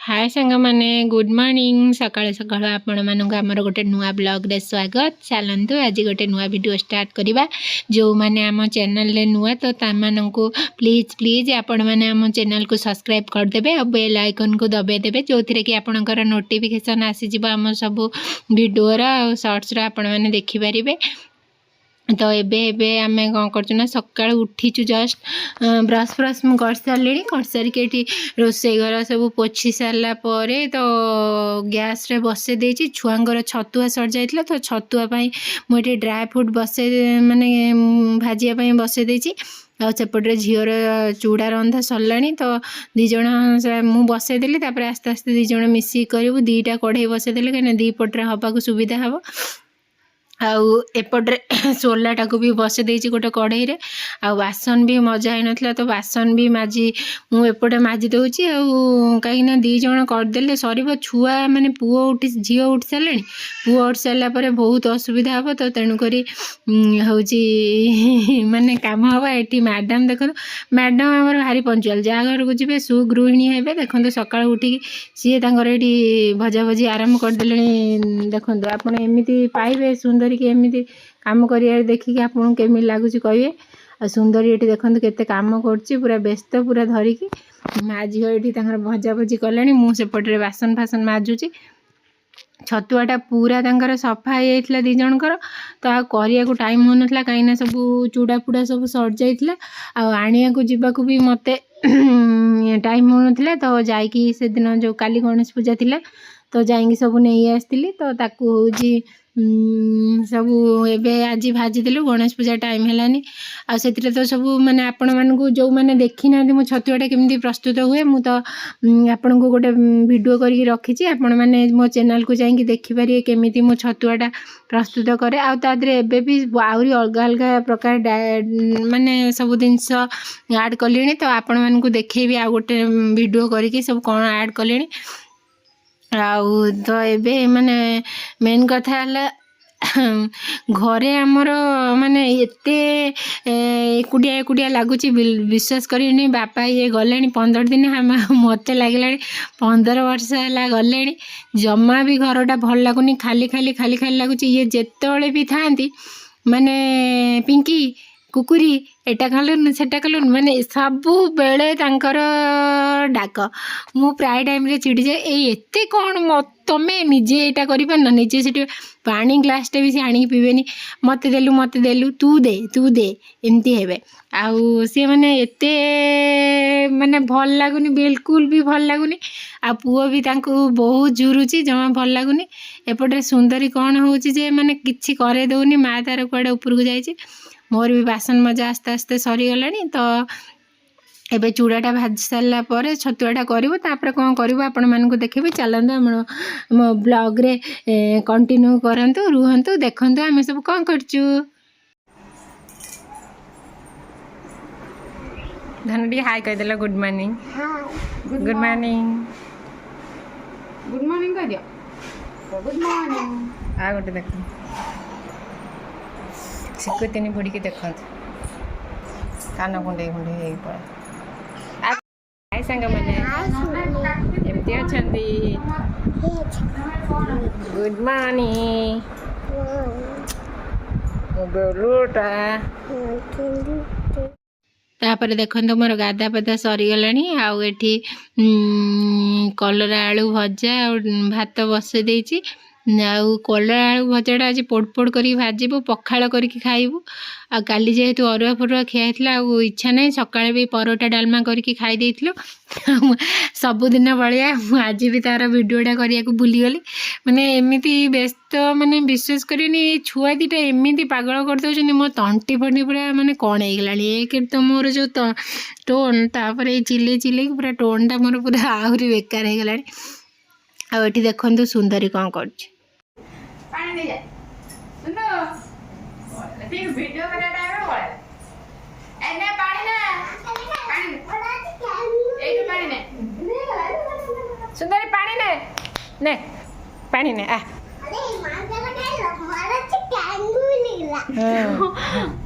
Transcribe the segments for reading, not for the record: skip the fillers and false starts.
हाय सांग माने good morning सकाळ सकाळ आपण मानक आमर गोटे नुआ ब्लॉग रे स्वागत चलतु आज गोटे नुआ वीडियो स्टार्ट करवा जो मैंने आम चैनल रे नुआ तो तामानंकु प्लीज प्लीज आपण मैंने आम चैनल को सब्सक्राइब करदेबे और बेल आइकन को दबाई देबे जो थी कि आपणकर नोटिफिकेशन आसीज आम सब वीडियो शॉर्ट्स आपण मैंने देखिपारे। तो एबे आम कौन कर सका उठीचु जस्ट ब्रश फ्रश कर सारे कर सारिक रोसे घर सब पोछी सारापर तो गैस रे बसे देछि छुआंगर छतुआ सर जाइतिला तो छतुआ मुझे ड्राई फ्रूट बसे माने भाजिया बसे देछि आ सेपटे झीर चूड़ा रंधा सरला तो दीज मु बसईदेली आस्ते आस्ते दीज मिसिक करूँ दीटा कढ़ई बसईदेली कहीं दी पटे हवा सुविधा हम आउ एपटे सोलाटा को भी बसे देछि गोटे कढ़ई रे आ बासन भी मजा है नथला तो बासन भी माजी मु एपटे माजी दउछि आ कहीं दी जण करदेले सरीब छुआ माने पुओ उठी झीओ उठी सारे पुओ उठी सारा पर बहुत असुविधा हम तो तेणुक हूँ माने कम हम ये मैडम देखो मैडम आमर भारी पंचुआल जहाँ घर को जी सुगृहिणी हे देखो सका उठिकी सी ये भजा भजी आरंभ करदे देखो आपड़ एमती पाइबे सुंदर कि एमती काम कर देखिए आपको केमी लगुच कहे आ सुंदर ये देखो केते काम कर पूरा व्यस्त पूरा धरिकी माँ झील ये भजा भजी कला मुझेपटे बासन फासन माजुची छतुआटा पूरा तंकर सफा हो जाता दी जनकर तो आ करने को टाइम हो नाला कहीं सब चूड़ा फुड़ा सब सर जाइए आने को जीवाक भी मत टाइम हो नाला तो जाकि से दिन जो काली गणेश पूजा थिला तो जाइए सब नहीं आसती तो ताकू हूँ सब एबे आज भाजीदेलु गणेश पूजा टाइम है आ से तो सब माने आपण मानू जो मैंने देखी ना मो छतुआटा केमती प्रस्तुत हुए मु तो आपण को गोटे वीडियो करके रखी आपण मैंने मो चैनल को जाइए देखिपारे केमी मो छतुआटा प्रस्तुत करे आदि भी आहरी अलग अलग प्रकार माने सब जिनस ऐड कले तो आपण मानू देखेबी आ गोटे वीडियो करके सब कौन ऐड कले आउ तो ये माने मेन कथा घरे आमर माने एते एकुटिया एकुटिया लगुच विश्वास करें बापा ये गले 15 दिन मत लगे 15 वर्ष है गले जमा भी घरटा भल लगुनि खाली खाली खाली खाली लगुच ये जिते भी था माने पिंकी कुकुरी एटा कलुन सेटा कलुन माने सब बेले डाक मु प्राय टाइम रे चिड़ी जाए एते कौन तमें निजे यहाँ कर निजे से पानी ग्लासटे भी सी आनी पीबेनी मत देलु तू दे एमती हे आउ सी मैंने एते माने भल लगुनि बिल्कुल भी भल लगुनि आ पुओ भी तांको बहुत जुरुची जमा भल लगुनि एपटे सुंदरी कौन होची जे माने किछि करे दउनी माँ तार कुआडे ऊपर को जाइए मोर भी बासन मजा आस्ते आस्ते सरीगला तो एबे चूड़ाटा भाजी सारा पर छतुआटा करूँ तापर कौन करूँ आपण मानक देखेबी चलते मो ब्लॉग रे कंटिन्यू करंतु रुहंतु देखंतु आमे सब कौन करचु धनुडी हाय कह देला गुड मॉर्निंग गुड मॉर्निंग कह दियो गुड मॉर्निंग आ गोटे देख सिकुतिनी बुड़ी के देखंतु कान कुंडे कुंडे हे पड़ा हाय संग माने एमती अछंती गुड मॉर्निंग बेलुटा तापर देखो मोर गाधा पाधा सरीगला आउ एठी कलरा आलू भजा और भात बसई देछि आउ कलरा आलू भजाटा आज पोड़ पोड़ कर भाजबू पखाड़ करके खाइबू आ काली जेहेतु अरुआ फरुआ खिया आ इच्छा नहीं सकाଳେ भी परोटा डालमा करके खाई देइथिलु सबुदिन भाया आज भी तार वीडियोटा करने को भूलीगली माने एमती व्यस्त माने विश्वास करेनि छुआ दीटा एमती पागल कर दउछन मो तंटी फंटी पूरा माने कौन होगला एक तो मोर जो टोन तापर चिल्ले चिल्ले पूरा टोनटा मोर पूरा आहरी बेकार होगला आ देखो सुंदरी कौन कर वीडियो करा टाइम बोल एने पानी ने सुंदरी पानी ने पानी ने आ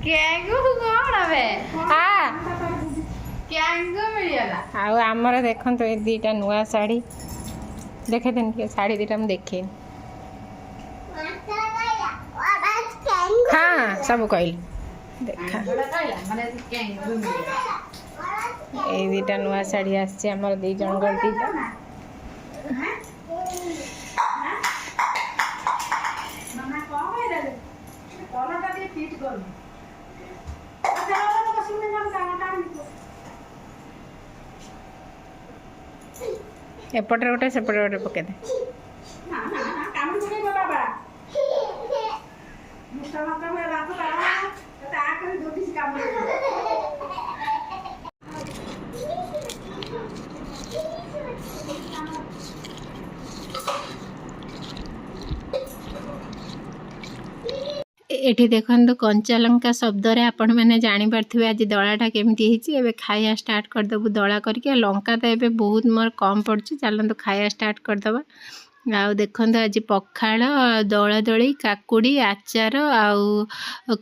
कैंगू कौन हवे आ कैंगू मिलला आ हमर देखन तो ए दीटा नुआ साड़ी देखे दिन के साड़ी दीटा हम देखे हाँ सब कहली देखा ये दीटा नुआ साड़ी आमर दी जन दीटा एपटे गोटे सेपटे गोटे पके दे एठी देखो कंचा लंका शब्द रे आपण मैंने जानी पार्थिबे आज दलाटा केमिति हेची एबे खाया स्टार्ट कर दबु दला करके लंका तो एबे बहुत मोर कम पड़छ चलंतु खाया स्टार्ट कर दबा आउ देखंतु आज पखाळ दला दली काकुड़ी आचार आउ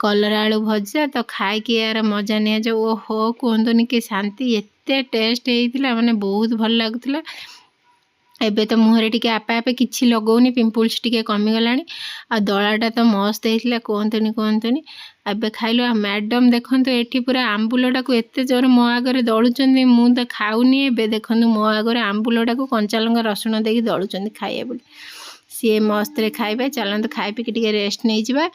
कलरा आलू भजा तो खाई के यार मजा निया जो ओहो कहतुनि कि शांति एते टेस्ट हेइतिला माने बहुत भल लागुतिला एबे तो मुहरे टिके आपे आपे किछि लगौनी पिंपल्स टिके कमी गलानी आ दलाटा तो मस्त हेइतिला कहतुनि एबे खाइलो आ मैडम देखंतु एठी पूरा आंबुलटा को एते जोर मो आगरे दळुचंदी मु तो खाउनी एबे देखंतु मो आगरे आंबुलटा को कंचा लंका रसुण देकी दळुचंदी खाइए बोली सी मस्त रे खाइबे चलंतु खाइ पिके टिके रेस्ट नै जिबा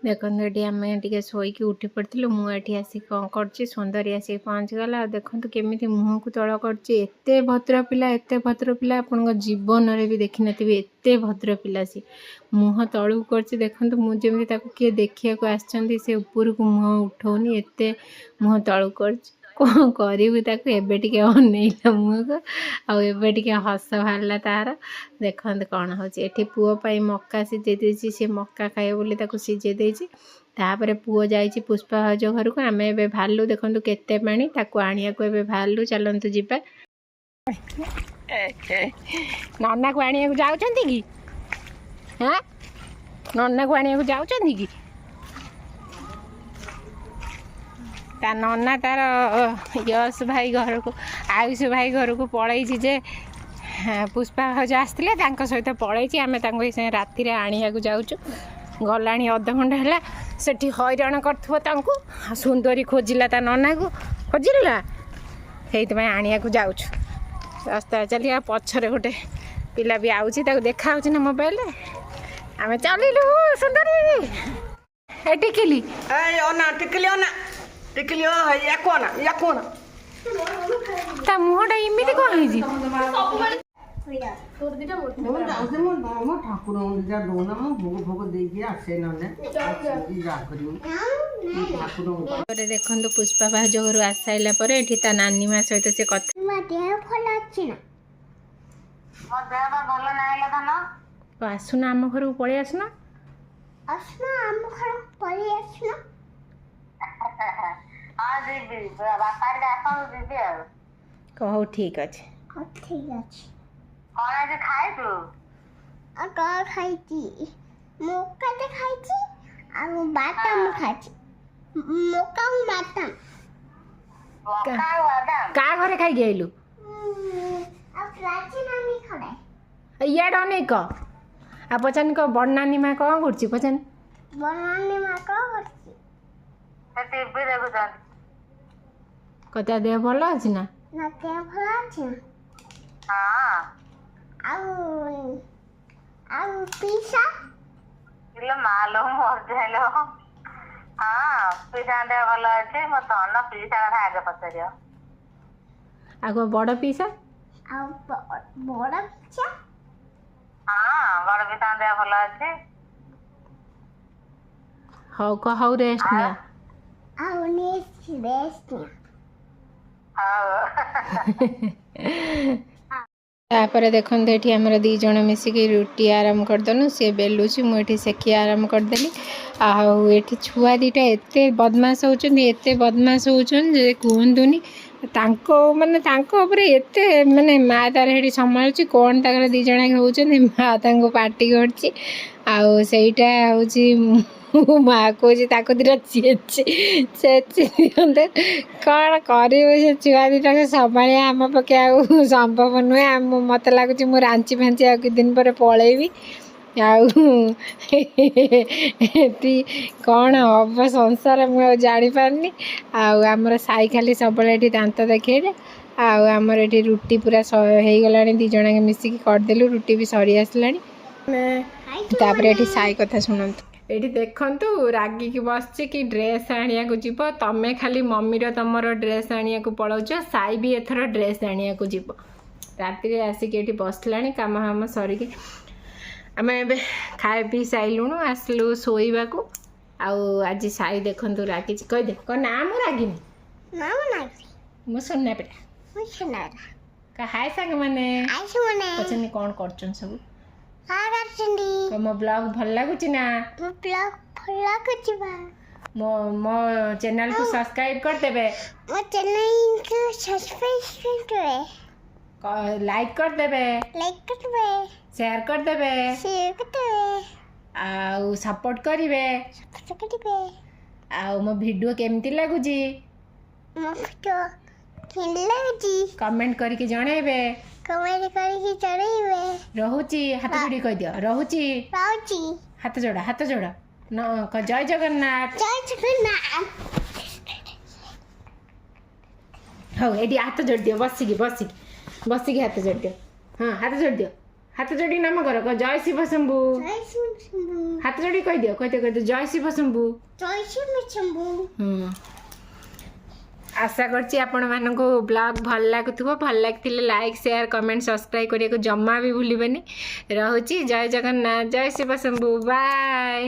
देखो ये आम टे शोक उठी पड़ू मुझे आसी कौन कर सुंदरी आसिक पहुँच गला देखो केमी मुँह को तल करते भद्र पिला एत भद्र पिला आपण जीवन में भी देखी नी एत भद्र पिला सी मुँह तलू कर देखो मुझे किए देखा आसे ऊपर को मुँह उठाऊनी एत मुँह तलू कर कौन करें अनेला मुँह को आबे हस बाहर तार देखते कौन होती पुओपाई मक्का सीझे देती सी मक्का खाए बोली सीझे देती तापर पुओ जाइए पुष्पा भाज घर को आम ए भालु देखो केते पानी आनिया को भालु चलतु जीवा नन्ना को आनिया जाऊँगी कि हाँ नन्ना को आनिया जाऊँगी कि ता नन्ना तार यश भाई घर को आयुष भाई घर को पलैछि जे पुष्पा भाज आसते सहित पलैछि आम राति आनिया जाऊँ गला अध घंटा है सेठी हैरान कर सुंदरी खोजिला ता नन्ना को खोजिला से आनिया जाऊँ रास्ता चलिए पछरे गोटे पिला भी आउछि देखा ना मोबाइल आम चलू सुंदरी टिकिली टिकली या कौन ता मुहटा इमिति कौन है जी ठाकुर दौना भोग भोग दे आसे देखो पुष्पा भाज घर आस सारा पर ता नानी माँ सहित से कथा आसुना आम घर को पलि आसुना कहू ठीक अच्छे का घरे खाई गलु इड अनेक आ पचान को बड़ नानी माँ कौन कर पचान कता देह भल अच्छी ना मालो मर हाँ पीसा देह भल अच्छे मो धन पीसा कथा आगे पचार आगो बड़ पीसा हाँ बड़ पीसा देह भल अच्छे हौ कहौ रेस्ट निया तापर देखो ये आमर दी जन मिसिकी रुटी आराम करदेलु सी बेलुची मुझे सेकी आराम करदेली आठी छुआ दीटा एत बदमाश होती एत बदमाश होती कहतुनि माने एत माने माँ तार हेटी संभालुची कौन तार दी जन होती माँ पार्टी करची आईटा हूँ ମାଆ କହୁଛି ତାକୁ ଦିଟା ଛେଚି ଦିଅନ୍ତେ। କ'ଣ କରିବୁ ସେ ଛୁଆ ଦିଟାକୁ ସମ୍ଭାଳିବା ଆମ ପକ୍ଷେ ଆଉ ସମ୍ଭବ ନୁହେଁ। ମୋତେ ଲାଗୁଛି ମୁଁ ରାଞ୍ଚି ଫାଞ୍ଚି ଆଉ କିଛି ଦିନ ପରେ ପଳେଇବି। ଆଉ ଏଠି କ'ଣ ହବ ସଂସାର ମୁଁ ଆଉ ଜାଣିପାରୁନି। ଆଉ ଆମର ସାଇ ଖାଲି ସବୁବେଳେ ଏଠି ଦାନ୍ତ ଦେଖେଇଲେ। ଆଉ ଆମର ଏଠି ରୁଟି ପୁରା ହେଇଗଲାଣି, 2 ଜଣ ମିଶିକି କରିଦେଲୁ, ରୁଟି ବି ସରି ଆସିଲାଣି। ତାପରେ ଏଠି ସାଇ କଥା ଶୁଣନ୍ତୁ। ଏଠି ଦେଖନ୍ତୁ ରାଗିକି ବସିଛି କି ଡ୍ରେସ୍ ଆଣିବାକୁ ଯିବ। ତମେ ଖାଲି ମମିର ତମର ଡ୍ରେସ୍ ଆଣିବାକୁ ପଳାଉଛ, ସାଇ ବି ଏଥର ଡ୍ରେସ୍ ଆଣିବାକୁ ଯିବ। ରାତିରେ ଆସିକି ଏଠି ବସିଲାଣି, କାମ ଫାମ ସରିକି ଆମେ ଏବେ ଖାଇ ପିଇ ସାଇଲୁଣୁ, ଆସିଲୁ ଶୋଇବାକୁ। ଆଉ ଆଜି ସାଇ ଦେଖନ୍ତୁ ରାଗିଛି। କହିଦେ କ'ଣ? ନା ମୁଁ ରାଗିନି, ମୁଁ ସୁନା ପିଲା। ହାଏ ସାଙ୍ଗମାନେ ପଚାରିନି କ'ଣ କରୁଛନ୍ତି ସବୁ? ମୋ ବ୍ଲଗ୍ ଭଲ ଲାଗୁଛି ନା? ମୋ ଚ୍ୟାନେଲକୁ ସବସ୍କ୍ରାଇବ୍ କରିଦେବେ, ଲାଇକ୍ କରିଦେବେ, ସେୟାର କରିଦେବେ, ଆଉ ସପୋର୍ଟ କରିବେ। ଆଉ ମୋ ଭିଡ଼ିଓ କେମିତି ଲାଗୁଛି କମେଣ୍ଟ କରିକି ଜଣେଇବେ। ରହୁଛି, ହାତ ଯୋଡ଼ି କହିଦିଅ। ରହୁଛି, ହାତ ଯୋଡ଼। ଜୟ ଜଗନ୍ନାଥ। ହଉ ଏଠି ହାତ ଯୋଡ଼ି ଦିଅ, ବସିକି ହାତ ଯୋଡ଼ି ଦିଅ। ହଁ ହାତ ଯୋଡ଼ି ଦିଅ, ହାତ ଯୋଡ଼ି ନାମ କର। ଜୟ ଶିବ ଶମ୍ଭୁ। ହାତ ଯୋଡ଼ି କହିଦିଅ ଜୟ ଶିବ ଶମ୍ଭୁ। ଆଶା କରୁଛି ଆପଣମାନଙ୍କୁ ବ୍ଲଗ୍ ଭଲ ଲାଗୁଥିବ। ଭଲ ଲାଗିଥିଲେ ଲାଇକ୍, ସେୟାର, କମେଣ୍ଟ, ସବସ୍କ୍ରାଇବ୍ କରିବାକୁ ଜମା ବି ଭୁଲିବେନି। ରହୁଛି, ଜୟ ଜଗନ୍ନାଥ, ଜୟ ଶିବ ଶମ୍ଭୁ, ବାଏ।